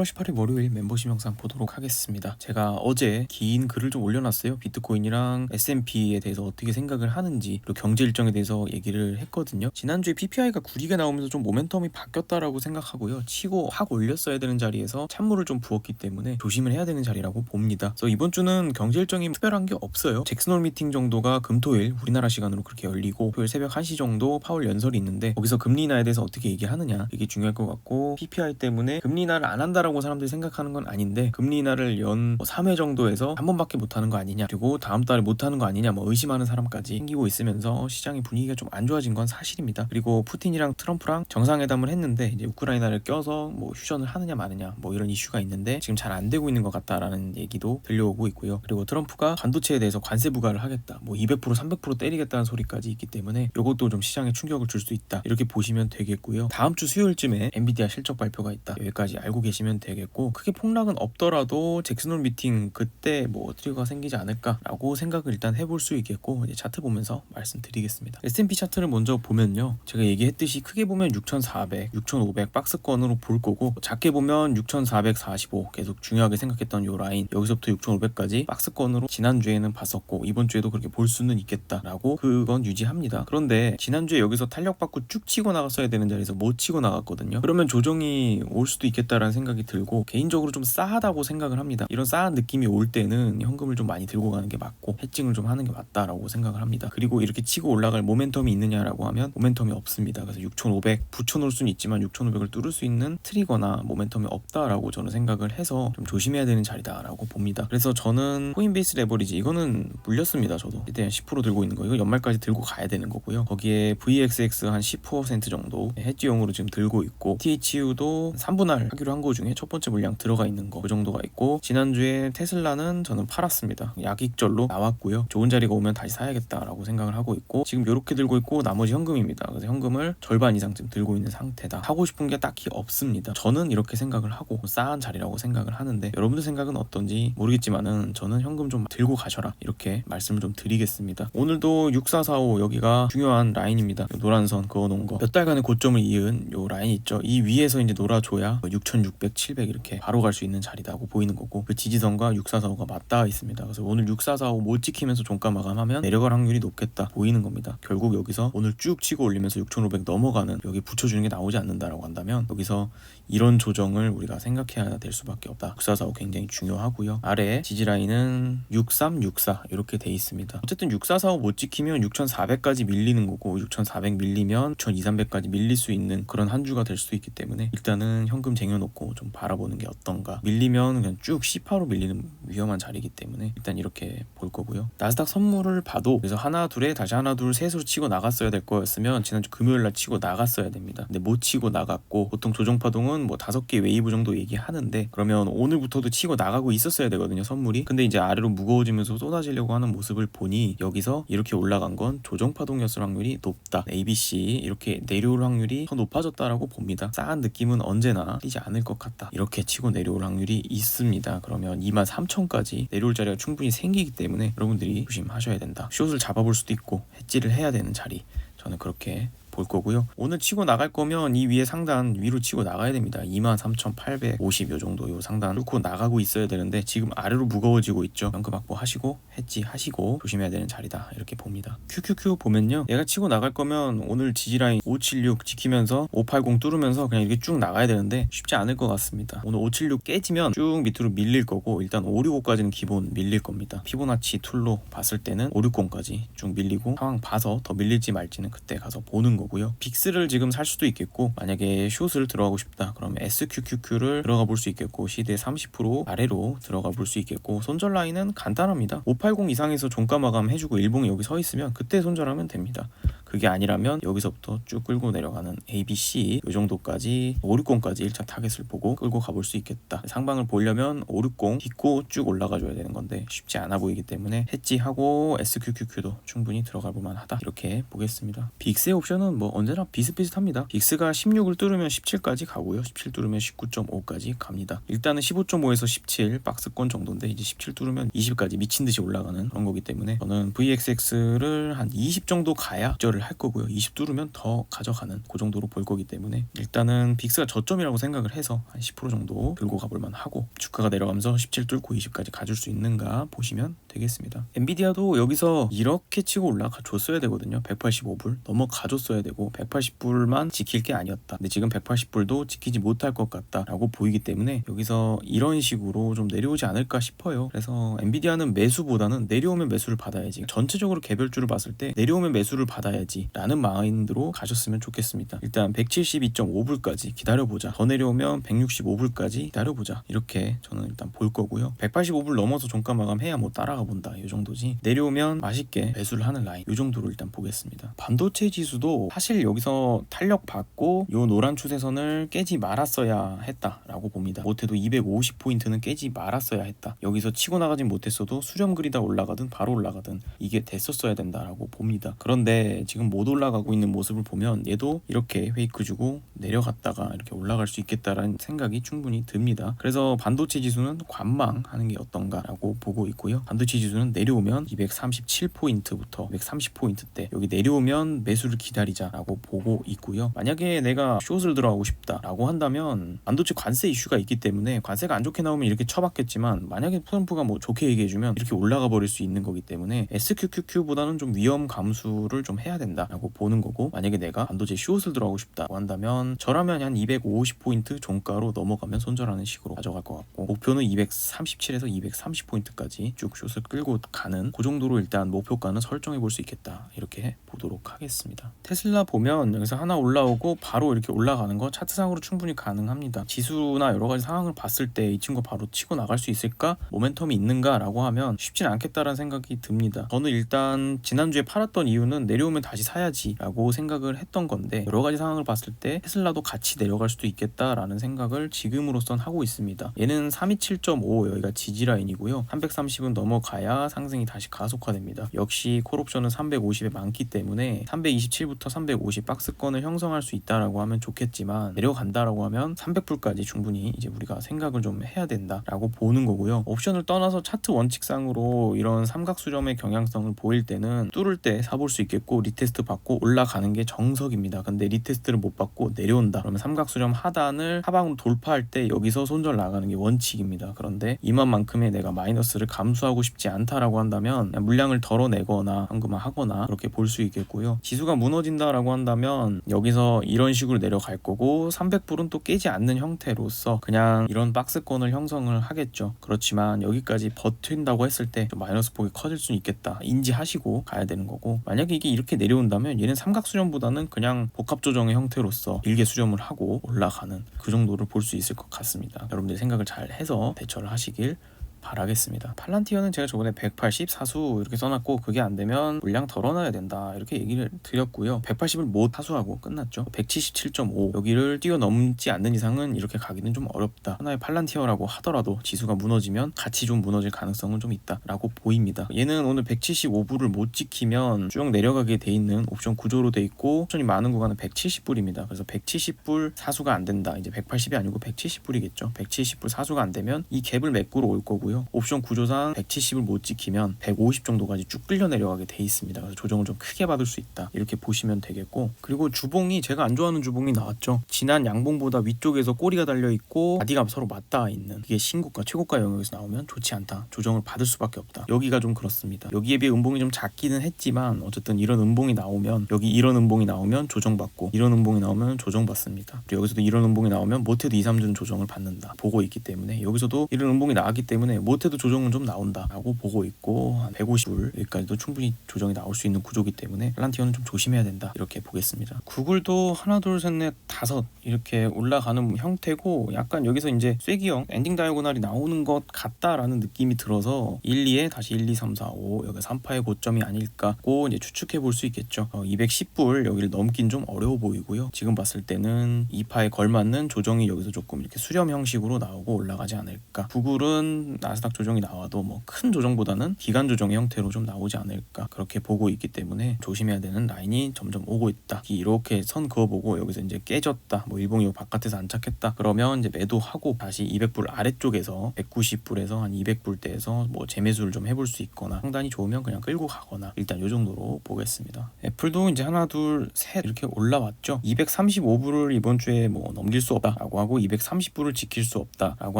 8월 18일 월요일 멤버십 영상 보도록 하겠습니다. 제가 어제 긴 글을 좀 올려놨어요. 비트코인이랑 S&P에 대해서 어떻게 생각을 하는지, 그리고 경제 일정에 대해서 얘기를 했거든요. 지난주에 PPI가 구리게 나오면서 좀 모멘텀이 바뀌었다라고 생각하고요. 치고 확 올렸어야 되는 자리에서 찬물을 좀 부었기 때문에 조심을 해야 되는 자리라고 봅니다. 그래서 이번 주는 경제 일정이 특별한 게 없어요. 잭슨홀 미팅 정도가 금토일 우리나라 시간으로 그렇게 열리고, 토요일 새벽 1시 정도 파월 연설이 있는데, 거기서 금리 인하에 대해서 어떻게 얘기하느냐, 이게 중요할 것 같고, PPI 때문에 금리 인하를 안 한다라고 사람들이 생각하는 건 아닌데, 금리 인하를 연 3회 정도에서 한 번밖에 못하는 거 아니냐, 그리고 다음 달에 못하는 거 아니냐, 의심하는 사람까지 생기고 있으면서 시장의 분위기가 좀 안 좋아진 건 사실입니다. 그리고 푸틴이랑 트럼프랑 정상회담을 했는데, 이제 우크라이나를 껴서 휴전을 하느냐 마느냐 이런 이슈가 있는데, 지금 잘 안 되고 있는 것 같다라는 얘기도 들려오고 있고요. 그리고 트럼프가 반도체에 대해서 관세 부과를 하겠다, 200% 300% 때리겠다는 소리까지 있기 때문에 이것도 좀 시장에 충격을 줄 수 있다, 이렇게 보시면 되겠고요. 다음 주 수요일쯤에 엔비디아 실적 발표가 있다, 여기까지 알고 계시면 되겠고, 크게 폭락은 없더라도 잭슨홀 미팅 그때 트리거가 생기지 않을까라고 생각을 일단 해볼 수 있겠고, 이제 차트 보면서 말씀드리겠습니다. S&P 차트를 먼저 보면요, 제가 얘기했듯이 크게 보면 6,400, 6,500 박스권으로 볼 거고, 작게 보면 6,445 계속 중요하게 생각했던 요 라인, 여기서부터 6,500까지 박스권으로 지난주에는 봤었고, 이번 주에도 그렇게 볼 수는 있겠다라고 그건 유지합니다. 그런데 지난주에 여기서 탄력받고 쭉 치고 나갔어야 되는 자리에서 못 치고 나갔거든요. 그러면 조정이 올 수도 있겠다라는 생각이 들고, 개인적으로 좀 싸하다고 생각을 합니다. 이런 싸한 느낌이 올 때는 현금을 좀 많이 들고 가는 게 맞고, 해칭을 좀 하는 게 맞다라고 생각을 합니다. 그리고 이렇게 치고 올라갈 모멘텀이 있느냐라고 하면 모멘텀이 없습니다. 그래서 6,500 붙여놓을 수는 있지만 6,500을 뚫을 수 있는 트리거나 모멘텀이 없다라고 저는 생각을 해서 좀 조심해야 되는 자리다라고 봅니다. 그래서 저는 코인베이스 레버리지, 이거는 물렸습니다. 저도 일단 10% 들고 있는 거, 이거 연말까지 들고 가야 되는 거고요. 거기에 VXX 한 10% 정도 해지용으로 지금 들고 있고, THU도 3분할 하기로 한 거 중에 첫 번째 물량 들어가 있는 거, 그 정도가 있고, 지난주에 테슬라는 저는 팔았습니다. 약익절로 나왔고요. 좋은 자리가 오면 다시 사야겠다라고 생각을 하고 있고, 지금 이렇게 들고 있고 나머지 현금입니다. 그래서 현금을 절반 이상 지금 들고 있는 상태다. 하고 싶은 게 딱히 없습니다. 저는 이렇게 생각을 하고 싸한 자리라고 생각을 하는데, 여러분들 생각은 어떤지 모르겠지만은 저는 현금 좀 들고 가셔라, 이렇게 말씀을 좀 드리겠습니다. 오늘도 6445 여기가 중요한 라인입니다. 노란 선 그어놓은 거, 몇 달간의 고점을 이은 요 라인 있죠. 이 위에서 이제 놀아줘야 6,600, 700 이렇게 바로 갈 수 있는 자리다고 보이는 거고, 그 지지선과 6445가 맞닿아 있습니다. 그래서 오늘 6445 못 지키면서 종가 마감하면 내려갈 확률이 높겠다 보이는 겁니다. 결국 여기서 오늘 쭉 치고 올리면서 6,500 넘어가는, 여기 붙여주는 게 나오지 않는다라고 한다면, 여기서 이런 조정을 우리가 생각해야 될 수밖에 없다. 6445 굉장히 중요하고요. 아래 지지라인은 6364 이렇게 돼 있습니다. 어쨌든 6445 못 지키면 6,400까지 밀리는 거고, 6,400 밀리면 6,200, 300까지 밀릴 수 있는 그런 한 주가 될 수도 있기 때문에, 일단은 현금 쟁여놓고 좀 바라보는 게 어떤가. 밀리면 그냥 쭉 C8로 밀리는 위험한 자리이기 때문에 일단 이렇게 볼 거고요. 나스닥 선물을 봐도, 그래서 하나 둘에 다시 하나 둘 셋으로 치고 나갔어야 될 거였으면 지난주 금요일날 치고 나갔어야 됩니다. 근데 못 치고 나갔고, 보통 조정파동은 5개 웨이브 정도 얘기하는데, 그러면 오늘부터도 치고 나가고 있었어야 되거든요, 선물이. 근데 이제 아래로 무거워지면서 쏟아지려고 하는 모습을 보니, 여기서 이렇게 올라간 건 조정파동이었을 확률이 높다, ABC 이렇게 내려올 확률이 더 높아졌다라고 봅니다. 싸한 느낌은 언제나 뛰지 않을 것 같다, 이렇게 치고 내려올 확률이 있습니다. 그러면 23,000까지 내려올 자리가 충분히 생기기 때문에 여러분들이 조심하셔야 된다. 숏을 잡아볼 수도 있고 해지를 해야 되는 자리, 저는 그렇게 볼 거고요. 오늘 치고 나갈 거면 이 위에 상단 위로 치고 나가야 됩니다. 23,850 요 정도, 요 상단 뚫고 나가고 있어야 되는데, 지금 아래로 무거워지고 있죠. 현금 확보하시고 해지 하시고 조심해야 되는 자리다, 이렇게 봅니다. QQQ 보면요, 얘가 치고 나갈 거면 오늘 지지라인 576 지키면서 580 뚫으면서 그냥 이렇게 쭉 나가야 되는데 쉽지 않을 것 같습니다. 오늘 576 깨지면 쭉 밑으로 밀릴 거고, 일단 565까지는 기본 밀릴 겁니다. 피보나치 툴로 봤을 때는 560까지 쭉 밀리고, 상황 봐서 더 밀릴지 말지는 그때 가서 보는 거고요. 빅스를 지금 살 수도 있겠고, 만약에 숏을 들어가고 싶다 그러면 SQQQ를 들어가 볼 수 있겠고, 시드의 30% 아래로 들어가 볼 수 있겠고, 손절 라인은 간단합니다. 580 이상에서 종가 마감 해주고 일봉이 여기 서 있으면 그때 손절하면 됩니다. 그게 아니라면 여기서부터 쭉 끌고 내려가는 ABC 이 정도까지, 560까지 1차 타겟을 보고 끌고 가볼 수 있겠다. 상방을 보려면 560 딛고 쭉 올라가 줘야 되는 건데 쉽지 않아 보이기 때문에 해지하고 SQQQ도 충분히 들어가 볼 만하다, 이렇게 보겠습니다. 빅스의 옵션은 언제나 비슷비슷합니다. 빅스가 16을 뚫으면 17까지 가고요, 17 뚫으면 19.5까지 갑니다. 일단은 15.5에서 17 박스권 정도인데, 이제 17 뚫으면 20까지 미친듯이 올라가는 그런 거기 때문에 저는 VXX를 한 20 정도 가야 적절을 할 거고요. 20 뚫으면 더 가져가는 그 정도로 볼 거기 때문에 일단은 빅스가 저점이라고 생각을 해서 한 10% 정도 들고 가볼 만하고, 주가가 내려가면서 17 뚫고 20까지 가줄 수 있는가 보시면 되겠습니다. 엔비디아도 여기서 이렇게 치고 올라가 줬어야 되거든요. 185불 넘어가 줬어야 되고 180불만 지킬 게 아니었다. 근데 지금 180불도 지키지 못할 것 같다라고 보이기 때문에 여기서 이런 식으로 좀 내려오지 않을까 싶어요. 그래서 엔비디아는 매수보다는 내려오면 매수를 받아야지, 전체적으로 개별주를 봤을 때 내려오면 매수를 받아야지 라는 마인드로 가셨으면 좋겠습니다. 일단 172.5불까지 기다려보자, 더 내려오면 165불까지 기다려보자, 이렇게 저는 일단 볼 거고요. 185불 넘어서 종가 마감해야 뭐 따라가 본다, 이 정도지. 내려오면 맛있게 매수를 하는 라인, 이 정도로 일단 보겠습니다. 반도체 지수도 사실 여기서 탄력 받고 요 노란 추세선을 깨지 말았어야 했다라고 봅니다. 못해도 250포인트는 깨지 말았어야 했다. 여기서 치고 나가진 못했어도 수렴 그리다 올라가든 바로 올라가든 이게 됐었어야 된다라고 봅니다. 그런데 지금 못 올라가고 있는 모습을 보면 얘도 이렇게 페이크 주고 내려갔다가 이렇게 올라갈 수 있겠다라는 생각이 충분히 듭니다. 그래서 반도체 지수는 관망하는 게 어떤가라고 보고 있고요. 반도체 지수는 내려오면 237포인트부터 230포인트대 여기 내려오면 매수를 기다리자라고 보고 있고요. 만약에 내가 숏을 들어가고 싶다라고 한다면 반도체 관세 이슈가 있기 때문에 관세가 안 좋게 나오면 이렇게 쳐봤겠지만, 만약에 트럼프가 뭐 좋게 얘기해주면 이렇게 올라가 버릴 수 있는 거기 때문에 SQQQ보다는 좀 위험 감수를 좀 해야 된다라고 보는 거고, 만약에 내가 반도체 숏을 들어가고 싶다고 한다면 저라면 한 250포인트 종가로 넘어가면 손절하는 식으로 가져갈 것 같고, 목표는 237에서 230포인트까지 쭉 숏을 끌고 가는 그 정도로 일단 목표가는 설정해 볼 수 있겠다, 이렇게 보도록 하겠습니다. 테슬라 보면 여기서 하나 올라오고 바로 이렇게 올라가는 거 차트상으로 충분히 가능합니다. 지수나 여러 가지 상황을 봤을 때 이 친구 바로 치고 나갈 수 있을까? 모멘텀이 있는가? 라고 하면 쉽진 않겠다라는 생각이 듭니다. 저는 일단 지난주에 팔았던 이유는 내려오면 다시 사야지 라고 생각을 했던 건데, 여러 가지 상황을 봤을 때 테슬라도 같이 내려갈 수도 있겠다라는 생각을 지금으로선 하고 있습니다. 얘는 327.5 여기가 지지라인이고요. 330은 넘어가야 상승이 다시 가속화됩니다. 역시 콜옵션은 350에 많기 때문에 327부터 350 박스권을 형성할 수 있다라고 하면 좋겠지만, 내려간다라고 하면 300불까지 충분히 이제 우리가 생각을 좀 해야 된다라고 보는 거고요. 옵션을 떠나서 차트 원칙상으로 이런 삼각수렴의 경향성을 보일 때는 뚫을 때 사볼 수 있겠고, 리테스트 받고 올라가는 게 정석입니다. 근데 리테스트를 못 받고 내려온다 그러면 삼각수렴 하단을 하방으로 돌파할 때 여기서 손절 나가는 게 원칙입니다. 그런데 이만큼의 내가 마이너스를 감수하고 싶지 않다라고 한다면 그냥 물량을 덜어내거나 현금화하거나 그렇게 볼 수 있겠고요. 지수가 무너진다라고 한다면 여기서 이런 식으로 내려갈 거고, 300불은 또 깨지 않는 형태로서 그냥 이런 박스권을 형성을 하겠죠. 그렇지만 여기까지 버틴다고 했을 때 좀 마이너스 폭이 커질 수는 있겠다 인지하시고 가야 되는 거고, 만약에 이게 이렇게 내려온다면 얘는 삼각수렴보다는 그냥 복합조정의 형태로서 길게 수렴을 하고 올라가는 그 정도를 볼 수 있을 것 같습니다. 여러분들 생각을 잘 해서 대처를 하시길 바라겠습니다. 팔란티어는 제가 저번에 180 사수 이렇게 써놨고, 그게 안 되면 물량 덜어놔야 된다 이렇게 얘기를 드렸고요. 180을 못 사수하고 끝났죠. 177.5 여기를 뛰어넘지 않는 이상은 이렇게 가기는 좀 어렵다. 하나의 팔란티어라고 하더라도 지수가 무너지면 같이 좀 무너질 가능성은 좀 있다라고 보입니다. 얘는 오늘 175불을 못 지키면 쭉 내려가게 돼 있는 옵션 구조로 돼 있고, 옵션이 많은 구간은 170불입니다. 그래서 170불 사수가 안 된다. 이제 180이 아니고 170불이겠죠. 170불 사수가 안 되면 이 갭을 메꾸러 올 거고요. 옵션 구조상 170을 못 지키면 150 정도까지 쭉 끌려 내려가게 돼 있습니다. 그래서 조정을 좀 크게 받을 수 있다 이렇게 보시면 되겠고, 그리고 주봉이 제가 안 좋아하는 주봉이 나왔죠. 지난 양봉보다 위쪽에서 꼬리가 달려 있고 바디가 서로 맞닿아 있는, 이게 신고가 최고가 영역에서 나오면 좋지 않다, 조정을 받을 수밖에 없다. 여기가 좀 그렇습니다. 여기에 비해 음봉이 좀 작기는 했지만 어쨌든 이런 음봉이 나오면, 여기 이런 음봉이 나오면 조정받고 이런 음봉이 나오면 조정받습니다. 그리고 여기서도 이런 음봉이 나오면 못해도 2, 3주는 조정을 받는다 보고 있기 때문에, 여기서도 이런 음봉이 나왔기 때문에 못해도 조정은 좀 나온다라고 보고 있고, 한 150불 여기까지도 충분히 조정이 나올 수 있는 구조기 때문에 팔란티어는 좀 조심해야 된다 이렇게 보겠습니다. 구글도 하나 둘 셋 넷 다섯 이렇게 올라가는 형태고, 약간 여기서 이제 쐐기형 엔딩 다이아고날이 나오는 것 같다라는 느낌이 들어서 1, 2에 다시 1, 2, 3, 4, 5 여기 3파의 고점이 아닐까고 이제 추측해 볼 수 있겠죠. 210불 여기를 넘긴 좀 어려워 보이고요. 지금 봤을 때는 2파에 걸맞는 조정이 여기서 조금 이렇게 수렴 형식으로 나오고 올라가지 않을까. 구글은 나스닥 조정이 나와도 뭐 큰 조정보다는 기간 조정의 형태로 좀 나오지 않을까 그렇게 보고 있기 때문에 조심해야 되는 라인이 점점 오고 있다. 이렇게 선 그어보고 여기서 이제 깨졌다, 뭐 일봉이 바깥에서 안착했다 그러면 이제 매도하고 다시 200불 아래쪽에서 190불에서 한 200불대에서 뭐 재매수를 좀 해볼 수 있거나 상단이 좋으면 그냥 끌고 가거나 일단 이 정도로 보겠습니다. 애플도 이제 하나 둘 셋 이렇게 올라왔죠. 235불을 이번 주에 뭐 넘길 수 없다라고 하고 230불을 지킬 수 없다라고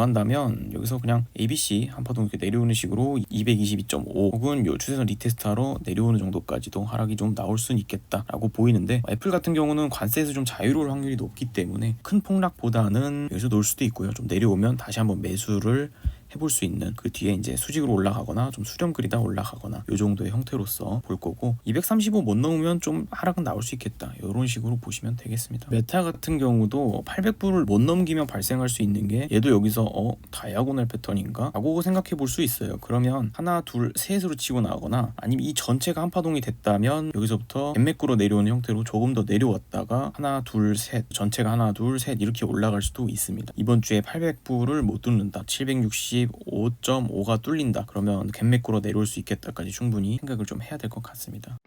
한다면 여기서 그냥 ABC 한파동 이렇게 내려오는 식으로 222.5 혹은 요 추세선 리테스트하러 내려오는 정도까지도 하락이 좀 나올 수는 있겠다라고 보이는데, 애플 같은 경우는 관세에서 좀 자유로울 확률이 높기 때문에 큰 폭락보다는 여기서 놀 수도 있고요. 좀 내려오면 다시 한번 매수를 해볼 수 있는, 그 뒤에 이제 수직으로 올라가거나 좀 수렴 그리다 올라가거나 요 정도의 형태로서 볼 거고, 235 못 넘으면 좀 하락은 나올 수 있겠다 이런 식으로 보시면 되겠습니다. 메타 같은 경우도 800불을 못 넘기면 발생할 수 있는 게, 얘도 여기서 다이아고널 패턴인가 라고 생각해 볼 수 있어요. 그러면 하나 둘 셋으로 치고 나가거나 아니면 이 전체가 한파동이 됐다면 여기서부터 엠맥구로 내려오는 형태로 조금 더 내려왔다가 하나 둘 셋, 전체가 하나 둘 셋 이렇게 올라갈 수도 있습니다. 이번 주에 800불을 못 뚫는다, 765.5가 뚫린다 그러면 갭맥구로 내려올 수 있겠다까지 충분히 생각을 좀 해야 될 것 같습니다.